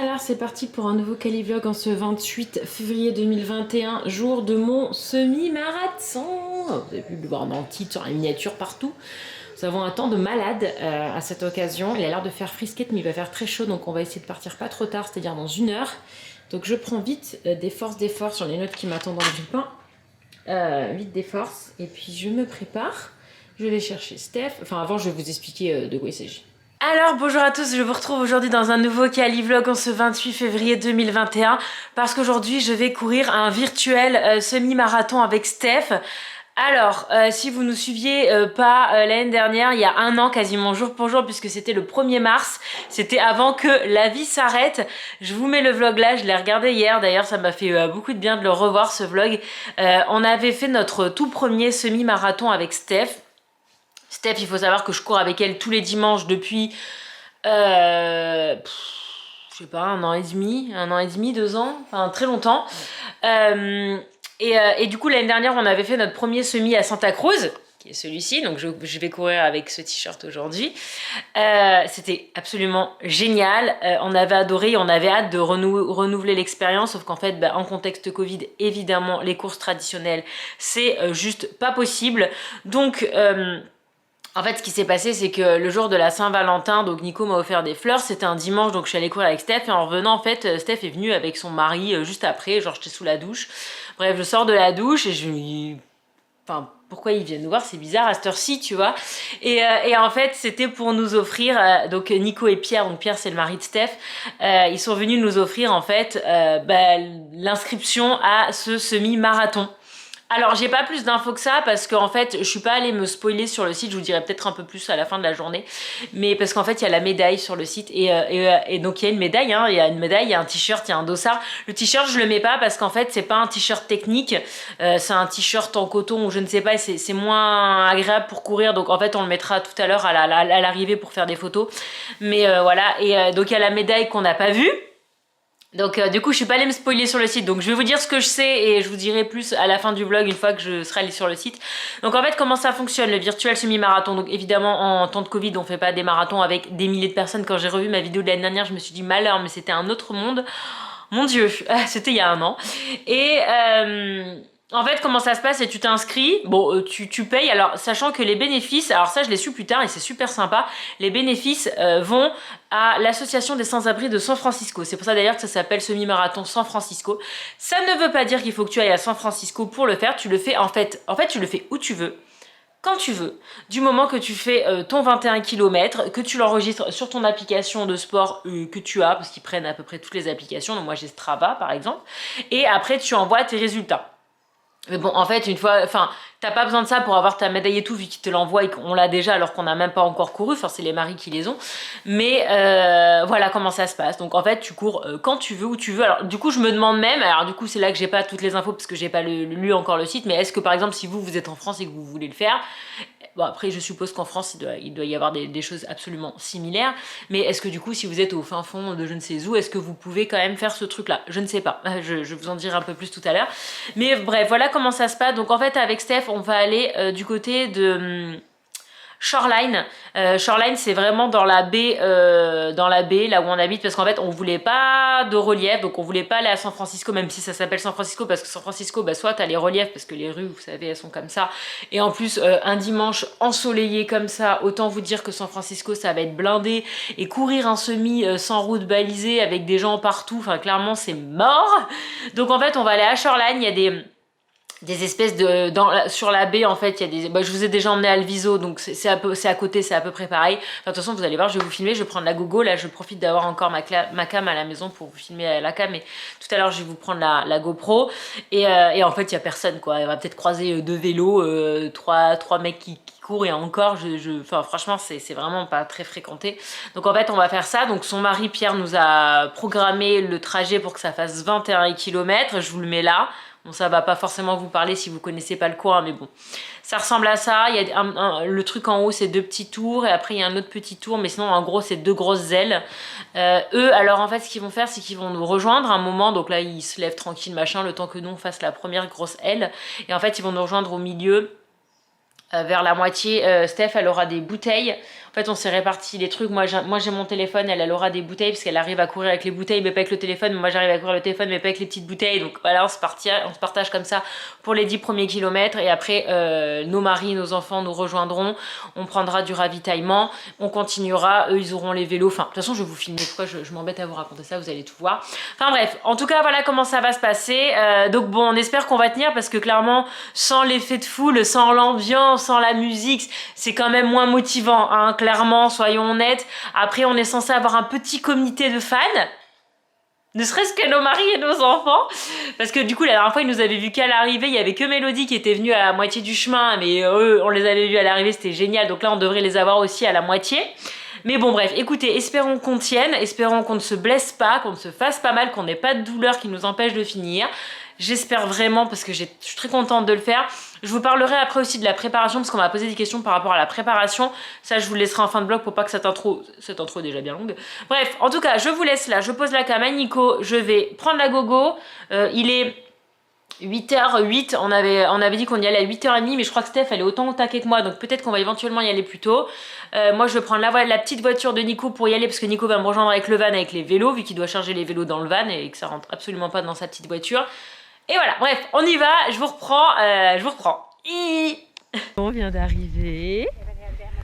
Alors c'est parti pour un nouveau Calivlog en ce 28 février 2021, jour de mon semi-marathon. Vous avez pu le voir dans le titre, sur la miniature partout. Nous avons un temps de malade à cette occasion. Il a l'air de faire frisquette mais il va faire très chaud, donc on va essayer de partir pas trop tard, c'est-à-dire dans 1 heure. Donc je prends vite des forces, j'en ai une autre qui m'attend dans le pain. Vite des forces, et puis je me prépare. Je vais chercher Steph. Enfin avant je vais vous expliquer de quoi il s'agit. Alors bonjour à tous, je vous retrouve aujourd'hui dans un nouveau Calivlog en ce 28 février 2021 parce qu'aujourd'hui je vais courir un virtuel semi-marathon avec Steph. Alors, si vous nous suiviez pas l'année dernière, il y a un an quasiment jour pour jour, puisque c'était le 1er mars, c'était avant que la vie s'arrête. Je vous mets le vlog là, je l'ai regardé hier, d'ailleurs ça m'a fait beaucoup de bien de le revoir ce vlog. On avait fait notre tout premier semi-marathon avec Steph. Steph, il faut savoir que je cours avec elle tous les dimanches depuis, je sais pas, 1 an et demi, 2 ans, enfin très longtemps. Et du coup, l'année dernière, on avait fait notre premier semi à Santa Cruz, qui est celui-ci, donc je vais courir avec ce t-shirt aujourd'hui. C'était absolument génial, on avait adoré, on avait hâte de renouveler l'expérience, sauf qu'en fait, en contexte Covid, évidemment, les courses traditionnelles, c'est juste pas possible. Donc... en fait, ce qui s'est passé, c'est que le jour de la Saint-Valentin, donc Nico m'a offert des fleurs, c'était un dimanche, donc je suis allée courir avec Steph, et en revenant, en fait, Steph est venue avec son mari juste après, genre j'étais sous la douche. Bref, je sors de la douche et je me dis... Enfin, pourquoi ils viennent nous voir? C'est bizarre à cette heure-ci, tu vois. Et en fait, c'était pour nous offrir, donc Nico et Pierre, donc Pierre c'est le mari de Steph, ils sont venus nous offrir en fait l'inscription à ce semi-marathon. Alors j'ai pas plus d'infos que ça parce qu'en fait je suis pas allée me spoiler sur le site, je vous dirai peut-être un peu plus à la fin de la journée, mais parce qu'en fait il y a la médaille sur le site et donc il y a une médaille, hein, il y a une médaille, il y a un t-shirt, il y a un dossard. Le t-shirt je le mets pas parce qu'en fait c'est pas un t-shirt technique, c'est un t-shirt en coton ou je ne sais pas, c'est moins agréable pour courir, donc en fait on le mettra tout à l'heure à l'arrivée pour faire des photos, mais voilà, et donc il y a la médaille qu'on n'a pas vue. Donc du coup je suis pas allée me spoiler sur le site, donc je vais vous dire ce que je sais et je vous dirai plus à la fin du vlog une fois que je serai allée sur le site. Donc en fait comment ça fonctionne le virtuel semi-marathon? Donc évidemment en temps de Covid on fait pas des marathons avec des milliers de personnes. Quand j'ai revu ma vidéo de l'année dernière je me suis dit malheur, mais c'était un autre monde. Mon dieu, c'était il y a un an. Et en fait, comment ça se passe? Et tu t'inscris, bon, tu payes, alors sachant que les bénéfices, alors ça je l'ai su plus tard et c'est super sympa, les bénéfices vont à l'association des sans-abri de San Francisco. C'est pour ça d'ailleurs que ça s'appelle semi-marathon San Francisco. Ça ne veut pas dire qu'il faut que tu ailles à San Francisco pour le faire, tu le fais en fait tu le fais où tu veux. Quand tu veux, du moment que tu fais ton 21 km, que tu l'enregistres sur ton application de sport que tu as, parce qu'ils prennent à peu près toutes les applications, donc moi j'ai Strava par exemple, et après tu envoies tes résultats. Mais bon, en fait, une fois, enfin, t'as pas besoin de ça pour avoir ta médaille et tout, vu qu'ils te l'envoient et qu'on l'a déjà alors qu'on n'a même pas encore couru, enfin, c'est les maris qui les ont. Mais voilà comment ça se passe. Donc en fait, tu cours quand tu veux, où tu veux. Alors du coup, je me demande même, alors du coup, c'est là que j'ai pas toutes les infos parce que j'ai pas lu encore le site, mais est-ce que par exemple, si vous êtes en France et que vous voulez le faire, bon après je suppose qu'en France il doit y avoir des choses absolument similaires, mais est-ce que du coup si vous êtes au fin fond de je ne sais où, est-ce que vous pouvez quand même faire ce truc là? Je ne sais pas, je vous en dirai un peu plus tout à l'heure, mais bref voilà comment ça se passe. Donc en fait avec Steph on va aller du côté de... Shoreline. Shoreline, c'est vraiment dans la baie, là où on habite, parce qu'en fait, on voulait pas de relief, donc on voulait pas aller à San Francisco, même si ça s'appelle San Francisco, parce que San Francisco, bah, soit t'as les reliefs, parce que les rues, vous savez, elles sont comme ça, et en plus, un dimanche ensoleillé comme ça, autant vous dire que San Francisco, ça va être blindé, et courir un semi sans route balisée, avec des gens partout, enfin, clairement, c'est mort. Donc en fait, on va aller à Shoreline, il y a des espèces de... sur la baie, en fait, il y a des... Bah, je vous ai déjà emmené à Alviso, donc c'est à côté, c'est à peu près pareil. Enfin, de toute façon, vous allez voir, je vais vous filmer, je vais prendre la gogo. Là, je profite d'avoir encore ma cam à la maison pour vous filmer la cam. Mais tout à l'heure, je vais vous prendre la GoPro. Et en fait, il n'y a personne, quoi. On va peut-être croiser 2 vélos, trois mecs qui courent, et encore, enfin, franchement, c'est vraiment pas très fréquenté. Donc, en fait, on va faire ça. Donc, son mari, Pierre, nous a programmé le trajet pour que ça fasse 21 km. Je vous le mets là. Bon, ça va pas forcément vous parler si vous connaissez pas le coin, mais bon, ça ressemble à ça. Il y a le truc en haut, c'est 2 petits tours, et après il y a un autre petit tour, mais sinon en gros c'est 2 grosses ailes. Eux, alors en fait, ce qu'ils vont faire, c'est qu'ils vont nous rejoindre un moment, donc là ils se lèvent tranquille, machin, le temps que nous on fasse la première grosse aile, et en fait ils vont nous rejoindre au milieu. Vers la moitié, Steph elle aura des bouteilles, En fait, on s'est réparti les trucs. Moi, j'ai mon téléphone, elle aura des bouteilles parce qu'elle arrive à courir avec les bouteilles, mais pas avec le téléphone. Moi, j'arrive à courir le téléphone, mais pas avec les petites bouteilles. Donc voilà, on se partage comme ça pour les 10 premiers kilomètres. Et après, nos maris, nos enfants nous rejoindront. On prendra du ravitaillement. On continuera. Eux, ils auront les vélos. Enfin, de toute façon, je vais vous filmer. Pourquoi je m'embête à vous raconter ça? Vous allez tout voir. Enfin bref, en tout cas, voilà comment ça va se passer. Donc bon, on espère qu'on va tenir parce que clairement, sans l'effet de foule, sans l'ambiance, sans la musique, c'est quand même moins motivant, hein, clairement, soyons honnêtes. Après, on est censé avoir un petit comité de fans, ne serait-ce que nos maris et nos enfants, parce que du coup, la dernière fois, ils nous avaient vu qu'à l'arrivée, il y avait que Mélodie qui était venue à la moitié du chemin, mais eux, on les avait vus à l'arrivée, c'était génial, donc là, on devrait les avoir aussi à la moitié. Mais bon, bref, écoutez, espérons qu'on tienne, espérons qu'on ne se blesse pas, qu'on ne se fasse pas mal, qu'on n'ait pas de douleur qui nous empêche de finir. J'espère vraiment parce que je suis très contente de le faire. Je vous parlerai après aussi de la préparation parce qu'on m'a posé des questions par rapport à la préparation. Ça, je vous laisserai en fin de vlog pour pas que cette intro est déjà bien longue. Bref, en tout cas, je vous laisse là. Je pose la cam à Nico. Je vais prendre la gogo. Il est 8h08, on avait dit qu'on y allait à 8h30, mais je crois que Steph elle est autant au taquet que moi, donc peut-être qu'on va éventuellement y aller plus tôt. Moi je vais prendre la petite voiture de Nico pour y aller, parce que Nico va me rejoindre avec le van, avec les vélos, vu qu'il doit charger les vélos dans le van et que ça rentre absolument pas dans sa petite voiture. Et voilà, bref, on y va, je vous reprends. On vient d'arriver.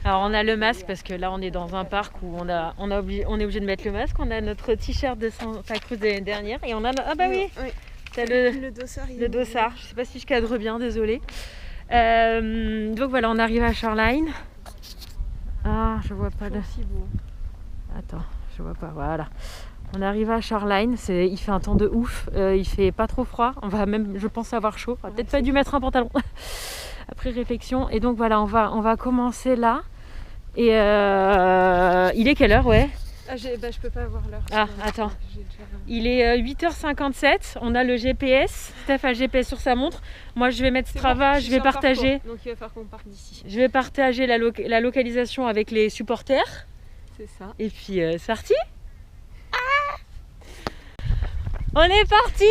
Alors on a le masque parce que là on est dans un parc où on est obligé de mettre le masque. On a notre t-shirt de Santa Cruz de l'année dernière et on a... Ah bah oui, oui. T'as le dossard. Je sais pas si je cadre bien, désolée. Donc voilà, on arrive à Shoreline. Ah, je vois pas de... Attends, je vois pas, voilà. On arrive à Shoreline, il fait un temps de ouf, il fait pas trop froid. On va même, je pense, avoir chaud. On va peut-être pas dû mettre un pantalon après réflexion. Et donc voilà, on va commencer là. Et il est quelle heure, ouais? Je peux pas avoir l'heure. Ah, attends. Il est 8h57, on a le GPS. Steph a le GPS sur sa montre. Moi, je vais mettre Strava, bon, je vais partager. Donc il va falloir qu'on parte d'ici. Je vais partager la localisation avec les supporters. C'est ça. Et puis, c'est parti. On est parti.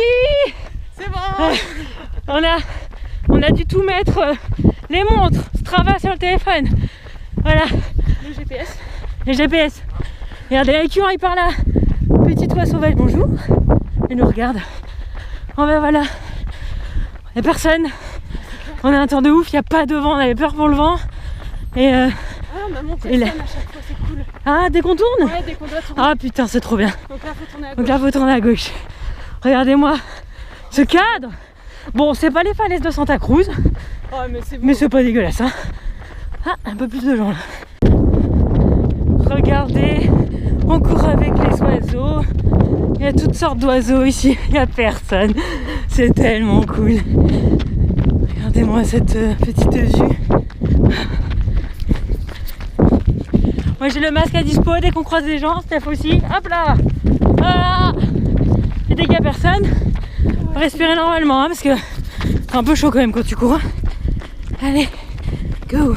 C'est bon. On a dû tout mettre, les montres, Strava sur le téléphone. Voilà. Le GPS. Le GPS. Regardez, l'écureuil par là. Petit oiseau sauvage, bonjour. Il nous regarde. Oh ben voilà. Il n'y a personne. On a un temps de ouf, il n'y a pas de vent, on avait peur pour le vent. Et ah, maman, à chaque fois, c'est cool. Ah, dès qu'on tourne? Ouais, dès qu'on doit tourner. Ah putain, c'est trop bien. Donc là, faut tourner à gauche. Donc là, faut tourner à gauche. Regardez-moi ce cadre. Bon, c'est pas les falaises de Santa Cruz. Oh, mais c'est beau. Mais c'est pas dégueulasse, hein. Ah, un peu plus de gens là. Regardez, on court avec les oiseaux. Il y a toutes sortes d'oiseaux ici. Il n'y a personne. C'est tellement cool. Regardez-moi cette petite vue. Moi j'ai le masque à dispo dès qu'on croise des gens. Steph aussi. Hop là. Voilà. Et dès qu'il n'y a personne, respirer normalement, hein, parce que c'est un peu chaud quand même quand tu cours. Allez, go.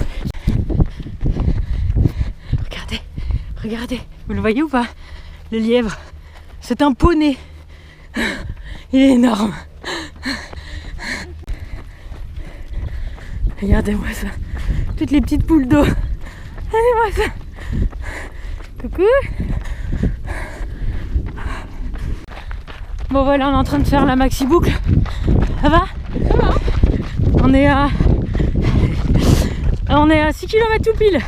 Regardez, vous le voyez ou pas? Le lièvre, c'est un poney. Il est énorme. Regardez-moi ça. Toutes les petites poules d'eau. Regardez-moi ça. Coucou. Bon voilà, on est en train de faire la maxi boucle. Ça va? Ça va. On est à 6 km tout pile.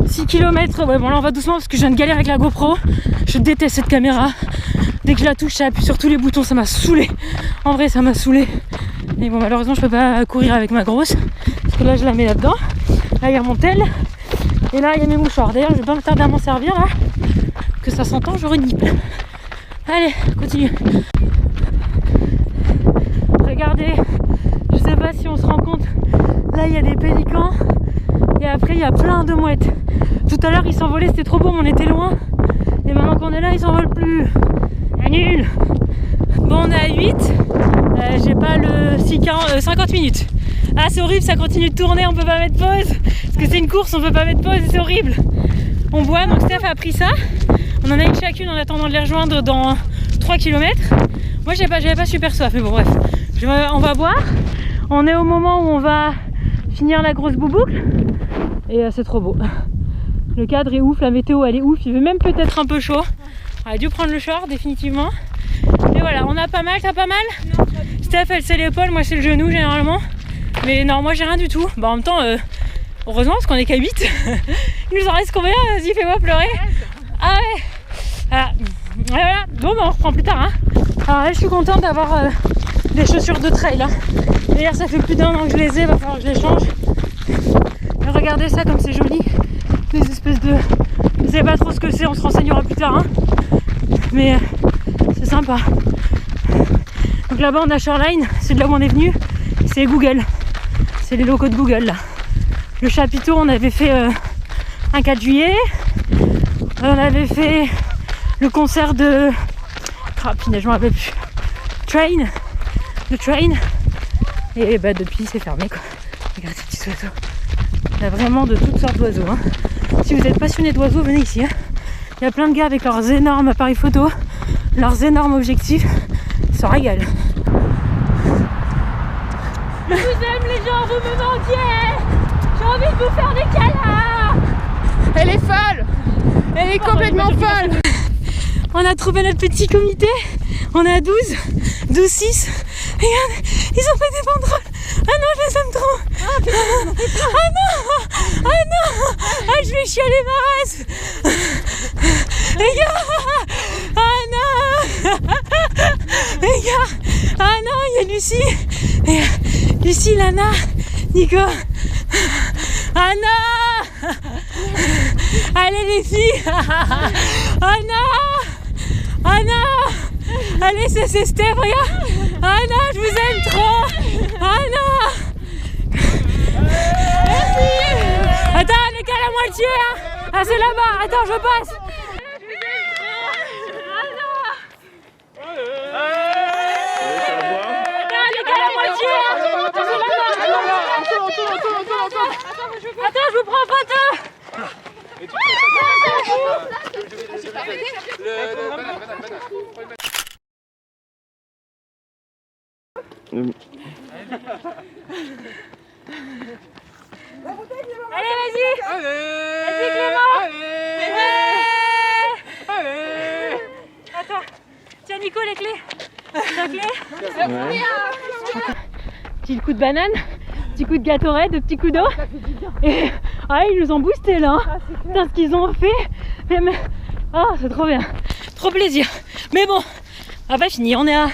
6 km, ouais bon là on va doucement parce que je viens de galérer avec la GoPro. Je déteste cette caméra. Dès que je la touche, ça appuie sur tous les boutons, ça m'a saoulé. En vrai ça m'a saoulé. Et bon malheureusement je peux pas courir avec ma grosse. Parce que là je la mets là-dedans. Là il y a mon tel. Et là il y a mes mouchoirs. D'ailleurs je vais pas me tarder à m'en servir là. Que ça s'entend, je reniple. Allez, continue. Regardez, je sais pas si on se rend compte. Là il y a des pélicans. Et après il y a plein de mouettes. Tout à l'heure ils s'envolaient, c'était trop beau mais on était loin. Et maintenant qu'on est là ils s'envolent plus. C'est nul. Bon on est à 8. J'ai pas le 50 minutes. Ah c'est horrible, ça continue de tourner, on peut pas mettre pause. Parce que c'est une course, on peut pas mettre pause et c'est horrible. On boit, donc Steph a pris ça. On en a une chacune en attendant de les rejoindre dans 3 km. Moi j'avais pas super soif, mais bon bref. On va boire. On est au moment où on va finir la grosse boucle. Et c'est trop beau. Le cadre est ouf, la météo elle est ouf, il fait même peut-être un peu chaud. On a dû prendre le short définitivement. Et voilà, on a pas mal, t'as pas mal? Non, Steph elle c'est l'épaule, moi c'est le genou généralement. Mais non, moi j'ai rien du tout. Bah en même temps, heureusement parce qu'on est qu'à 8. Il nous en reste combien? Vas-y, fais-moi pleurer. Ah ouais. Voilà. Bon bah on reprend plus tard hein. Alors là je suis contente d'avoir des chaussures de trail hein. D'ailleurs ça fait plus d'1 an que je les ai, va falloir que je les change. Et regardez ça comme c'est joli. Des espèces de... Je sais pas trop ce que c'est, on se renseignera plus tard hein. Mais c'est sympa. Donc là-bas on a Shoreline, c'est de là où on est venu. C'est Google. C'est les locaux de Google là. Le chapiteau on avait fait un 4 juillet. On avait fait le concert de... Ah punaise, je me rappelle plus. Le Train. Et bah depuis c'est fermé quoi. Regarde ces petits oiseaux. Il y a vraiment de toutes sortes d'oiseaux hein. Si vous êtes passionné d'oiseaux, venez ici hein. Il y a plein de gars avec leurs énormes appareils photo, leurs énormes objectifs. Ils se régalent. Je vous aime les gens, vous me manquez. J'ai envie de vous faire des câlins. Elle est folle. Elle est complètement folle. On a trouvé notre petit comité. On est à 12, 6. Regarde, ils ont fait des banderoles. Ah non, je les aime trop. Ah non. Ah non. Ah, je vais chialer ma race. Les gars. Ah non. Les gars. Ah non, il y a Lucie. Et Lucie, Lana, Nico. Ah non. Allez les filles. Ah non. Ah non. Allez, c'est Steph, regarde. Ah non, je vous aime trop. Ah non. Attends, on est qu'à la moitié hein. Ah c'est là-bas, attends, je passe. Ah non. Attends, on est qu'à la moitié hein. C'est là-bas. Attends, je vous prends photo. Allez, vas-y. Vas-y, Clément. Attends, tiens Nico les clés. Ta clé. Petit coup de banane, petit coup de Gatorade, petit coup d'eau. Et ah, ils nous ont boosté là. Putain, ce qu'ils ont fait. Mais... Oh, c'est trop bien. Trop plaisir. Mais bon, on n'a pas fini. On est à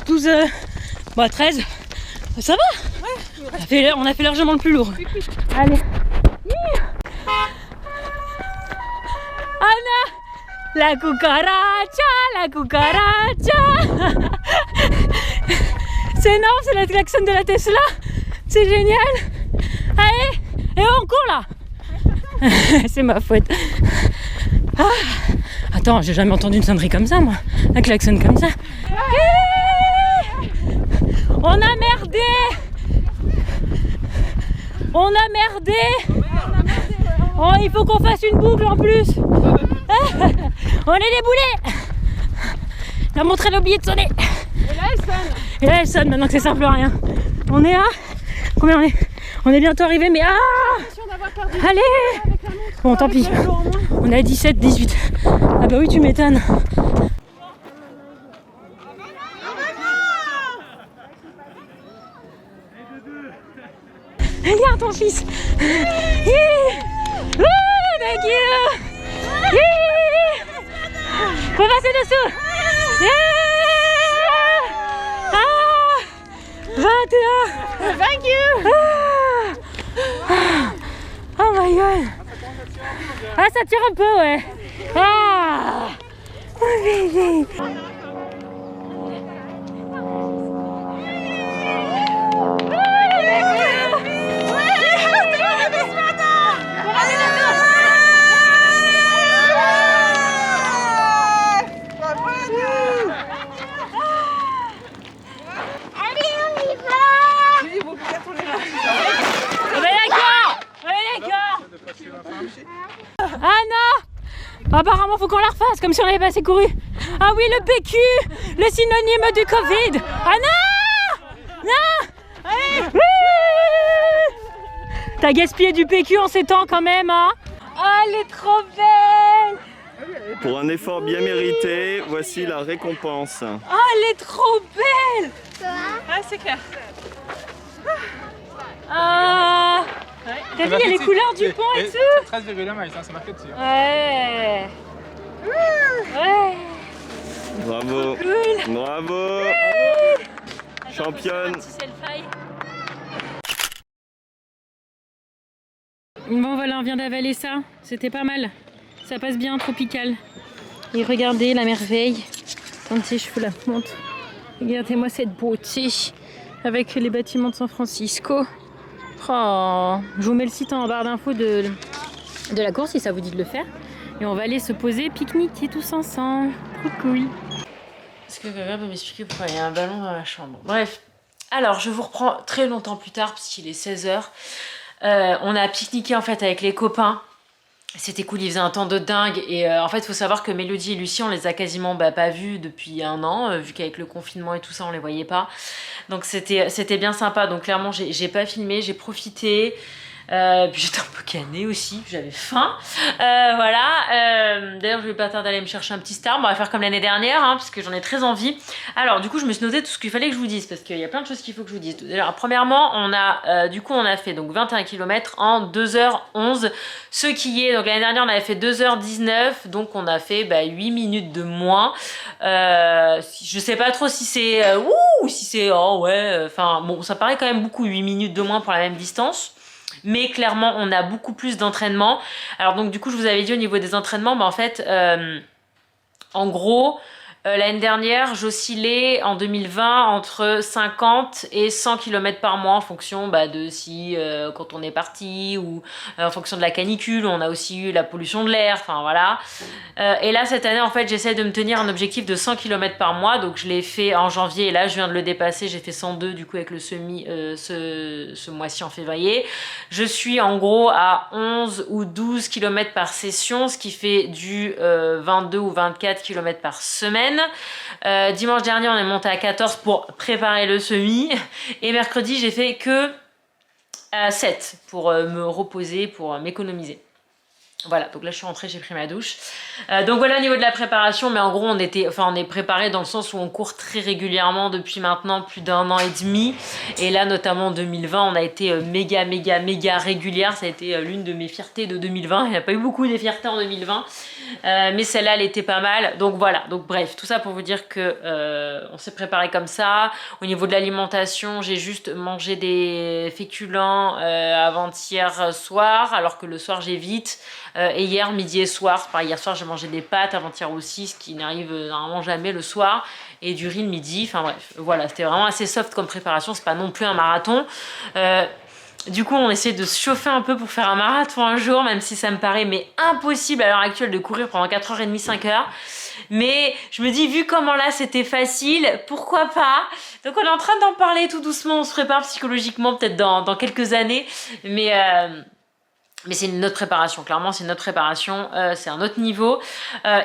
12, 13. Ça va ouais. On a fait largement le plus lourd. Allez. Anna, la cucaracha, la cucaracha. C'est énorme, c'est la klaxon de la Tesla. C'est génial. Allez, et on court là. C'est ma faute. Ah. Attends, j'ai jamais entendu une sonnerie comme ça moi. Un klaxon comme ça. On a merdé. On a merdé. Oh, il faut qu'on fasse une boucle en plus. On est des boulets. La montre elle a oublié de sonner. Et là elle sonne. Et là elle sonne maintenant que ça sert plus à rien. On est à... Combien on est? On est bientôt arrivé mais ah. Allez. Bon tant pis. On est à 17, 18. Ah bah oui tu m'étonnes. Regarde ton fils. Thank you. Faut passer dessous. 21. Thank you. Oh my god. Ah ça tire un peu ouais. Ah. Ah non. Apparemment faut qu'on la refasse comme si on avait pas assez couru. Ah oui le PQ, le synonyme du Covid. Ah non. Non. Allez. T'as gaspillé du PQ en ces temps quand même hein. Ah elle est trop belle. Pour un effort bien mérité, voici la récompense. Oh, elle est trop belle. Ah, c'est clair. Ah, t'as vu, il y a les couleurs du pont et tout. 13,1 miles, c'est marqué dessus. Ouais. Ouais. Bravo. Cool. Bravo. Championne. Bon voilà, on vient d'avaler ça. C'était pas mal. Ça passe bien, tropical. Et regardez la merveille. Attendez, je vous la montre. Regardez-moi cette beauté. Avec les bâtiments de San Francisco. Oh, je vous mets le site en barre d'infos de la course si ça vous dit de le faire. Et on va aller se poser, pique-niquer tous ensemble. Trop cool. Est-ce que quelqu'un peut m'expliquer pourquoi il y a un ballon dans la chambre? Bref, alors je vous reprends très longtemps plus tard parce qu'il est 16h. On a pique-niqué en fait avec les copains. C'était cool, il faisait un temps de dingue et en fait il faut savoir que Mélodie et Lucie on les a quasiment pas vus depuis un an vu qu'avec le confinement et tout ça on les voyait pas, donc c'était bien sympa. Donc clairement j'ai pas filmé, j'ai profité. Puis j'étais un peu canée aussi, j'avais faim. Voilà. D'ailleurs, je vais pas tarder d'aller me chercher un petit Star. On va faire comme l'année dernière, hein, parce que j'en ai très envie. Alors, du coup, je me suis noté tout ce qu'il fallait que je vous dise, parce qu'il y a plein de choses qu'il faut que je vous dise. Alors, premièrement, on a fait donc 21 km en 2h11. Ce qui est, donc l'année dernière, on avait fait 2h19, donc on a fait 8 minutes de moins. Je sais pas trop si c'est ou si c'est oh ouais. Enfin, bon, ça paraît quand même beaucoup, 8 minutes de moins pour la même distance. Mais clairement, on a beaucoup plus d'entraînement. Alors donc du coup, je vous avais dit au niveau des entraînements, en fait, en gros, l'année dernière, j'oscillais en 2020 entre 50 et 100 km par mois en fonction de si quand on est parti ou en fonction de la canicule. On a aussi eu la pollution de l'air, enfin voilà. Et là, cette année, en fait, j'essaie de me tenir un objectif de 100 km par mois. Donc je l'ai fait en janvier et là, je viens de le dépasser. J'ai fait 102 du coup avec le semi ce mois-ci en février. Je suis en gros à 11 ou 12 km par session, ce qui fait du 22 ou 24 km par semaine. Dimanche dernier on est monté à 14 pour préparer le semi et mercredi j'ai fait que 7 pour me reposer, pour m'économiser. Voilà, donc là je suis rentrée, j'ai pris ma douche. Donc voilà au niveau de la préparation, mais en gros on est préparé dans le sens où on court très régulièrement depuis maintenant plus d'1 an et demi. Et là notamment en 2020 on a été méga régulière. Ça a été l'une de mes fiertés de 2020. Il n'y a pas eu beaucoup de fiertés en 2020. Mais celle-là elle était pas mal. Donc voilà, donc bref, tout ça pour vous dire que on s'est préparé comme ça. Au niveau de l'alimentation, j'ai juste mangé des féculents avant-hier soir, alors que le soir j'évite. Et hier, midi et soir, pareil, hier soir j'ai mangé des pâtes, avant-hier aussi, ce qui n'arrive normalement jamais le soir, et du riz le midi, enfin bref, voilà, c'était vraiment assez soft comme préparation, c'est pas non plus un marathon. Du coup, on essaie de se chauffer un peu pour faire un marathon un jour, même si ça me paraît mais impossible à l'heure actuelle de courir pendant 4h30, 5h. Mais je me dis, vu comment là c'était facile, pourquoi pas? Donc on est en train d'en parler tout doucement, on se prépare psychologiquement peut-être dans quelques années, mais c'est une autre préparation, clairement c'est une autre préparation, c'est un autre niveau.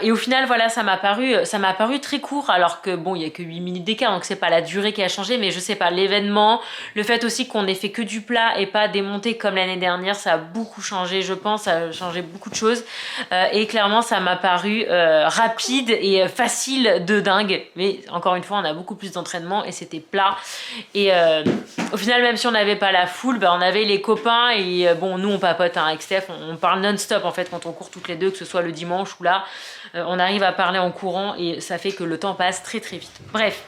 Et au final voilà, ça m'a paru très court, alors que bon il y a que 8 minutes d'écart, donc c'est pas la durée qui a changé, mais je sais pas, l'événement, le fait aussi qu'on ait fait que du plat et pas des montées comme l'année dernière, ça a beaucoup changé, je pense, ça a changé beaucoup de choses. Et clairement ça m'a paru rapide et facile de dingue, mais encore une fois on a beaucoup plus d'entraînement et c'était plat. Et au final même si on n'avait pas la foule, on avait les copains et bon nous on papote avec Steph, on parle non-stop en fait quand on court toutes les deux, que ce soit le dimanche ou là, on arrive à parler en courant et ça fait que le temps passe très vite. Bref,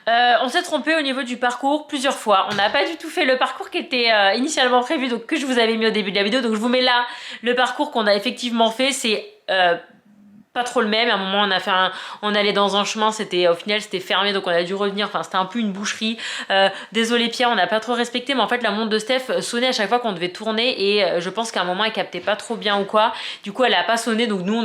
on s'est trompé au niveau du parcours plusieurs fois. On n'a pas du tout fait le parcours qui était initialement prévu, donc que je vous avais mis au début de la vidéo. Donc je vous mets là le parcours qu'on a effectivement fait. C'est pas trop le même. À un moment on allait dans un chemin, au final c'était fermé, donc on a dû revenir, enfin c'était un peu une boucherie. Désolé Pierre, on n'a pas trop respecté, mais en fait la montre de Steph sonnait à chaque fois qu'on devait tourner et je pense qu'à un moment elle captait pas trop bien ou quoi, du coup elle a pas sonné, donc nous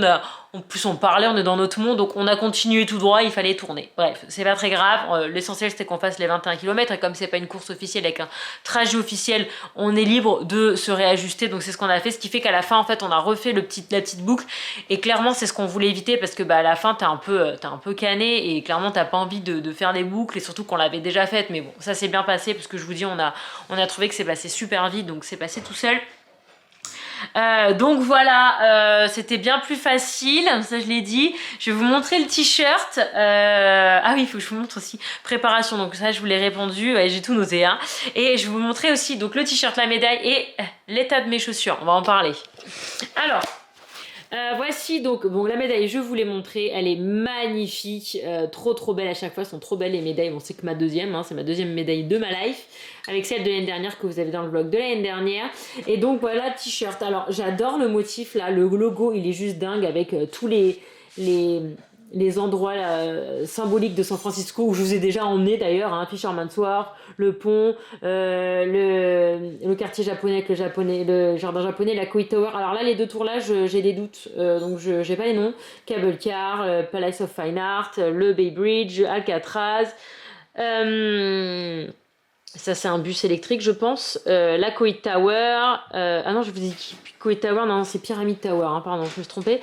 en plus on parlait, on est dans notre monde, donc on a continué tout droit, il fallait tourner. Bref, c'est pas très grave, l'essentiel c'était qu'on fasse les 21 km et comme c'est pas une course officielle avec un trajet officiel, on est libre de se réajuster, donc c'est ce qu'on a fait, ce qui fait qu'à la fin en fait on a refait la petite boucle et clairement c'est ce qu'on voulait éviter parce que à la fin t'es un peu cané et clairement t'as pas envie de faire des boucles et surtout qu'on l'avait déjà faite, mais bon ça s'est bien passé parce que je vous dis on a trouvé que c'est passé super vite, donc c'est passé tout seul. Donc voilà, c'était bien plus facile, ça je l'ai dit. Je vais vous montrer le t-shirt. Ah oui, il faut que je vous montre aussi préparation. Donc ça, je vous l'ai répondu, ouais, j'ai tout noté. Hein. Et je vais vous montrer aussi donc le t-shirt, la médaille et l'état de mes chaussures. On va en parler. Alors. Voici donc, bon la médaille je vous l'ai montrée, elle est magnifique, trop belle à chaque fois, elles sont trop belles les médailles, bon c'est que ma deuxième, hein, c'est ma deuxième médaille de ma life, avec celle de l'année dernière que vous avez dans le vlog de l'année dernière, et donc voilà t-shirt, alors j'adore le motif là, le logo il est juste dingue avec tous les endroits symboliques de San Francisco où je vous ai déjà emmené d'ailleurs, hein, Fisherman's Wharf, le pont, le quartier japonais avec le jardin japonais, la Koei Tower. Alors là, les deux tours là, j'ai des doutes, donc je n'ai pas les noms. Cable Car, Palace of Fine Art, le Bay Bridge, Alcatraz. Ça c'est un bus électrique je pense, la Koei Tower, ah non je vous dis Koei Tower, non c'est Pyramid Tower, hein, pardon je me suis trompée,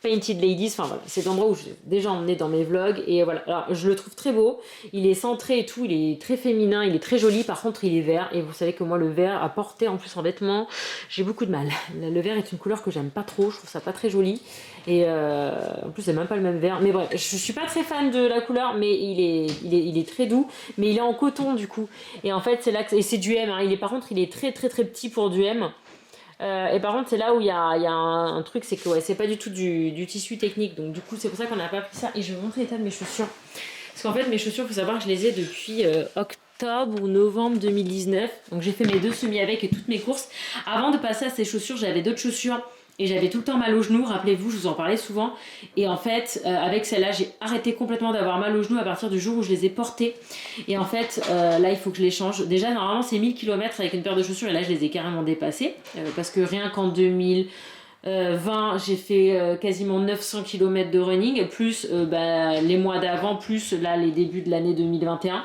Painted Ladies, enfin voilà, c'est l'endroit où j'ai déjà emmené dans mes vlogs, et voilà, alors je le trouve très beau, il est centré et tout, il est très féminin, il est très joli, par contre il est vert, et vous savez que moi le vert à porter en plus en vêtements, j'ai beaucoup de mal, le vert est une couleur que j'aime pas trop, je trouve ça pas très joli, et en plus c'est même pas le même vert, mais bref, je suis pas très fan de la couleur, mais il est très doux, mais il est en coton du coup, et en fait c'est là que, et c'est du M, hein, par contre il est très petit pour du M, et par contre c'est là où il y a un truc, c'est que ouais, c'est pas du tout du tissu technique, donc du coup c'est pour ça qu'on n'a pas pris ça, et je vais vous montrer l'état de mes chaussures, parce qu'en fait mes chaussures, il faut savoir que je les ai depuis octobre ou novembre 2019, donc j'ai fait mes 2 semis avec et toutes mes courses. Avant de passer à ces chaussures, j'avais d'autres chaussures et j'avais tout le temps mal aux genoux, rappelez-vous, je vous en parlais souvent, et en fait avec celle-là j'ai arrêté complètement d'avoir mal aux genoux à partir du jour où je les ai portées, et en fait là il faut que je les change. Déjà normalement c'est 1000 km avec une paire de chaussures, et là je les ai carrément dépassées, parce que rien qu'en 2020 j'ai fait quasiment 900 km de running, plus les mois d'avant, plus là les débuts de l'année 2021.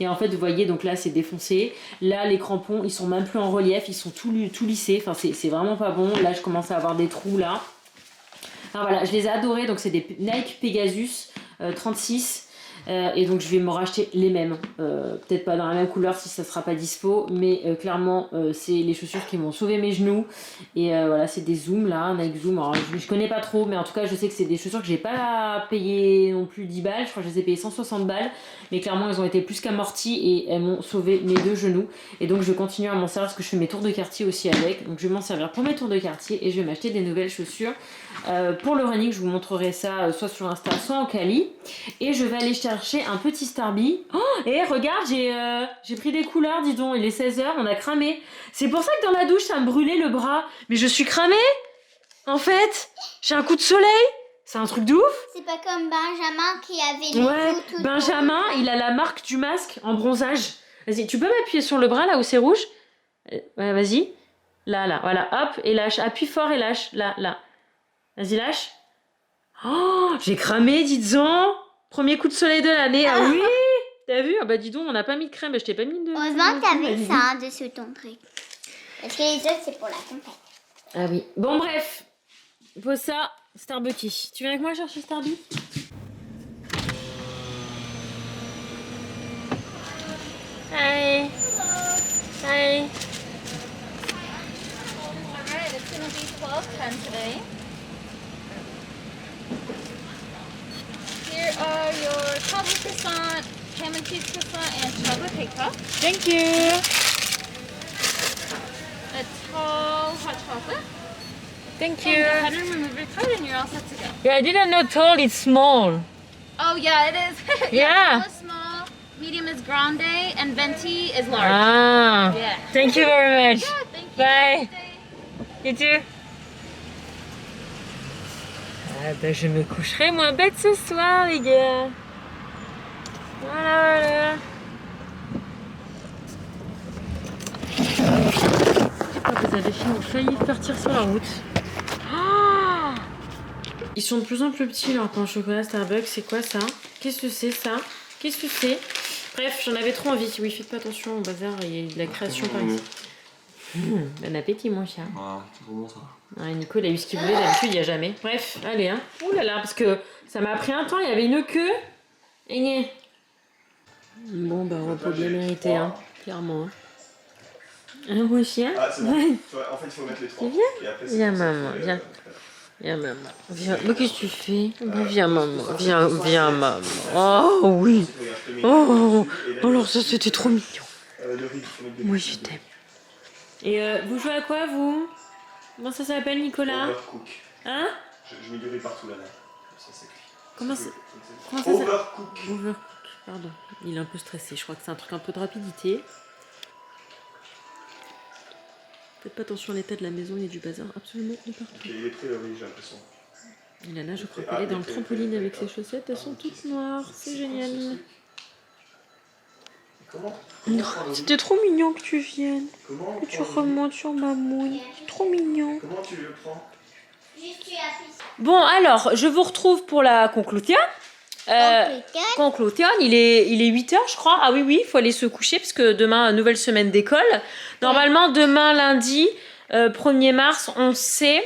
Et en fait vous voyez, donc là c'est défoncé, là les crampons ils sont même plus en relief, ils sont tout lissés, enfin c'est vraiment pas bon, là je commence à avoir des trous là. Alors voilà, je les ai adorés, donc c'est des Nike Pegasus 36, et donc je vais me racheter les mêmes, peut-être pas dans la même couleur si ça sera pas dispo, mais clairement c'est les chaussures qui m'ont sauvé mes genoux, et voilà c'est des Zoom là, Nike Zoom, alors je connais pas trop, mais en tout cas je sais que c'est des chaussures que j'ai pas payé non plus 10 balles, je crois que je les ai payées 160 balles, mais clairement elles ont été plus qu'amorties et elles m'ont sauvé mes 2 genoux, et donc je continue à m'en servir parce que je fais mes tours de quartier aussi avec, donc je vais m'en servir pour mes tours de quartier, et je vais m'acheter des nouvelles chaussures pour le running. Je vous montrerai ça soit sur Insta soit en Cali, et je vais aller chercher un petit Starby. Oh, et regarde, j'ai pris des couleurs, dis donc, il est 16h, on a cramé, c'est pour ça que dans la douche ça me brûlait le bras, mais je suis cramée en fait, j'ai un coup de soleil. C'est un truc de ouf. C'est pas comme Benjamin qui avait ouais, Benjamin, il a la marque du masque en bronzage. Vas-y, tu peux m'appuyer sur le bras là où c'est rouge? Ouais, vas-y. Là, voilà, hop, et lâche. Appuie fort et lâche. Là. Vas-y, lâche. Oh, j'ai cramé, dites-en. Premier coup de soleil de l'année. Ah oui, t'as vu? Ah bah dis donc, on n'a pas mis de crème, je t'ai pas mis de... Heureusement que t'avais ça hein, dessus ton truc. Parce que les autres, c'est pour la compète. Ah oui. Bon, bref. Faut ça... Starbucks. Tu viens avec moi chercher Starbucks? Hi. Hi. Alright, it's going to be $12.10 today. Here are your chocolate croissant, ham and cheese croissant, and chocolate cake pop. Thank you. A tall hot chocolate. Thank And you. go ahead and remove your card and you're all set to go. Yeah, I didn't know tall is small. Oh yeah, it is. Yeah. Tall is small, medium is grande, and venti is large. Ah. Yeah. Thank you very much. Yeah, thank you. Bye. Have a good day. You too. Ah bah je me coucherai moins bête ce soir les gars. Voilà. Vous avez failli partir sur la route. Oh, ils sont de plus en plus petits leurs pains au chocolat Starbucks. C'est quoi ça? Qu'est-ce que c'est ça? Qu'est-ce que c'est? Bref, j'en avais trop envie. Oui, faites pas attention au bazar, il y a de la création par ici. Bon appétit mon chien. Ah, c'est trop bon ça. Ouais, Nico il a eu ce qu'il voulait, d'habitude il n'y a jamais. Bref, allez hein. Ouh là là, parce que ça m'a pris un temps, il y avait une queue. Et bon bah repos bien mérité hein, clairement. Hein. Moi aussi, hein? Ah, c'est bon. Ouais. En fait, il faut mettre les 3. Viens. Et après, Viens, maman, viens. Viens, maman. Viens. Mais qu'est-ce que tu fais? Viens, maman. Viens, maman. Oh, oui. Oh, alors ça, c'était trop mignon. Moi, je t'aime. Et vous jouez à quoi, vous? Comment ça s'appelle, Nicolas? Overcook. Hein? Je mets du riz partout là. Ça, c'est cuit. Comment ça s'appelle? Overcook. Overcook. Pardon. Il est un peu stressé. Je crois que c'est un truc un peu de rapidité. Faites pas attention à l'état de la maison, il y a du bazar absolument de partout. Ok, il est prêt le riz, j'ai l'impression. Et Lana, je crois qu'elle est dans le trampoline avec ses chaussettes, elles sont toutes noires, c'est génial. Comment? C'était trop mignon que tu viennes, Comment que tu remontes sur ma mouille, c'est trop mignon. Comment tu le prends? Juste tu appuies sur Bon alors, je vous retrouve pour la conclusion. Conclusion, il est 8h je crois. Ah oui, il faut aller se coucher parce que demain, nouvelle semaine d'école. Normalement, demain lundi, 1er mars, on sait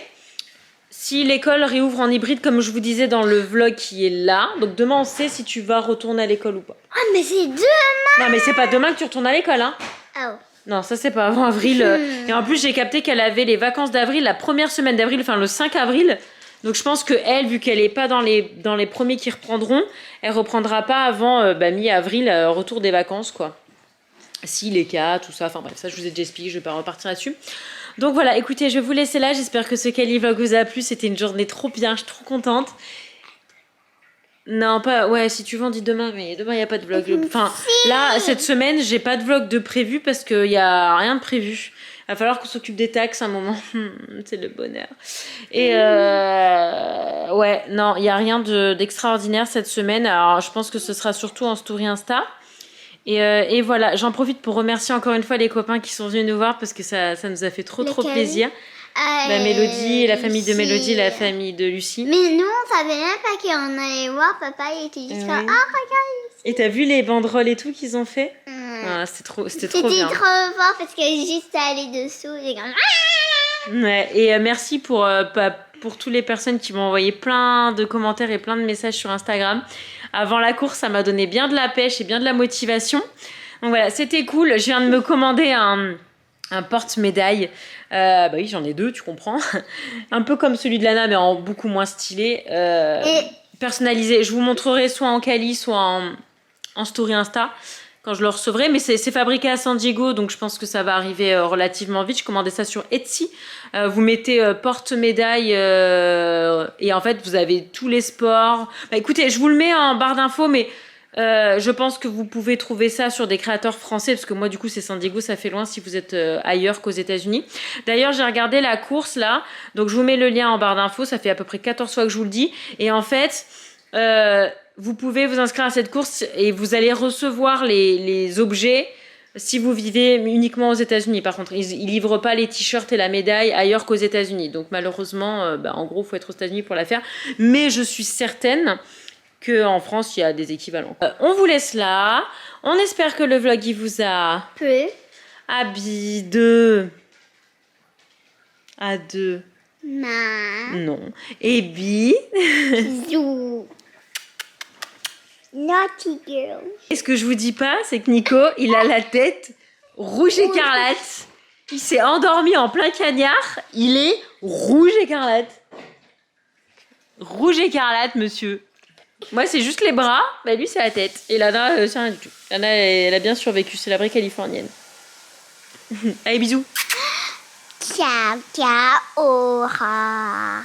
si l'école réouvre en hybride comme je vous disais dans le vlog qui est là. Donc demain, on sait si tu vas retourner à l'école ou pas. Ah, mais c'est demain. Non mais c'est pas demain que tu retournes à l'école, hein. Oh. Non, ça c'est pas avant avril. Et en plus, j'ai capté qu'elle avait les vacances d'avril, la première semaine d'avril, enfin le 5 avril. Donc je pense que elle, vu qu'elle est pas dans les premiers qui reprendront, elle reprendra pas avant mi-avril, retour des vacances quoi. Si les cas, tout ça, enfin bref, ça je vous ai déjà expliqué, je vais pas repartir là-dessus. Donc voilà, écoutez, je vais vous laisser là, j'espère que ce Cali Vlog vous a plu, c'était une journée trop bien, je suis trop contente. Non, pas, ouais, si tu veux on dit demain, mais demain il n'y a pas de vlog. Enfin, là, cette semaine, j'ai pas de vlog de prévu parce qu'il y a rien de prévu. Il va falloir qu'on s'occupe des taxes un moment. C'est le bonheur. Et ouais, non, il n'y a rien d'extraordinaire cette semaine. Alors, je pense que ce sera surtout en story Insta. Et voilà, j'en profite pour remercier encore une fois les copains qui sont venus nous voir parce que ça nous a fait trop plaisir. La Mélodie, la famille de Mélodie, la famille de Lucie. Mais nous, on savait même pas qu'on allait voir papa, il était juste comme, ah, regarde. Et t'as vu les banderoles et tout qu'ils ont fait? Ah, c'était trop bien. C'était trop fort parce que juste aller dessous, j'ai comme, ouais, et merci pour toutes les personnes qui m'ont envoyé plein de commentaires et plein de messages sur Instagram. Avant la course, ça m'a donné bien de la pêche et bien de la motivation. Donc voilà, c'était cool. Je viens de me commander un porte-médaille. Bah oui, j'en ai 2, tu comprends. Un peu comme celui de Lana, mais en beaucoup moins stylé. Personnalisé. Je vous montrerai soit en Cali, soit en story Insta quand je le recevrai. Mais c'est fabriqué à San Diego, donc je pense que ça va arriver relativement vite. Je commandais ça sur Etsy. Vous mettez porte-médaille et en fait, vous avez tous les sports. Bah, écoutez, je vous le mets en barre d'infos, mais je pense que vous pouvez trouver ça sur des créateurs français, parce que moi, du coup, c'est San Diego, ça fait loin si vous êtes ailleurs qu'aux États-Unis. D'ailleurs, j'ai regardé la course là, donc je vous mets le lien en barre d'infos, ça fait à peu près 14 fois que je vous le dis. Et en fait, vous pouvez vous inscrire à cette course et vous allez recevoir les objets si vous vivez uniquement aux États-Unis. Par contre, ils livrent pas les t-shirts et la médaille ailleurs qu'aux États-Unis. Donc malheureusement, en gros, il faut être aux États-Unis pour la faire. Mais je suis certaine qu'en France, il y a des équivalents. On vous laisse là. On espère que le vlog, il vous a... peu. À deux. À deux. Non. Et bi. Bisous. Naughty girl. Et ce que je vous dis pas, c'est que Nico, il a la tête rouge écarlate. Il s'est endormi en plein cagnard. Il est rouge écarlate. Rouge écarlate, monsieur. Moi, c'est juste les bras. Bah, lui, c'est la tête. Et Lana, c'est rien du tout. Lana, elle a bien survécu. C'est la vraie californienne. Allez, bisous. Ciao, ciao, au revoir.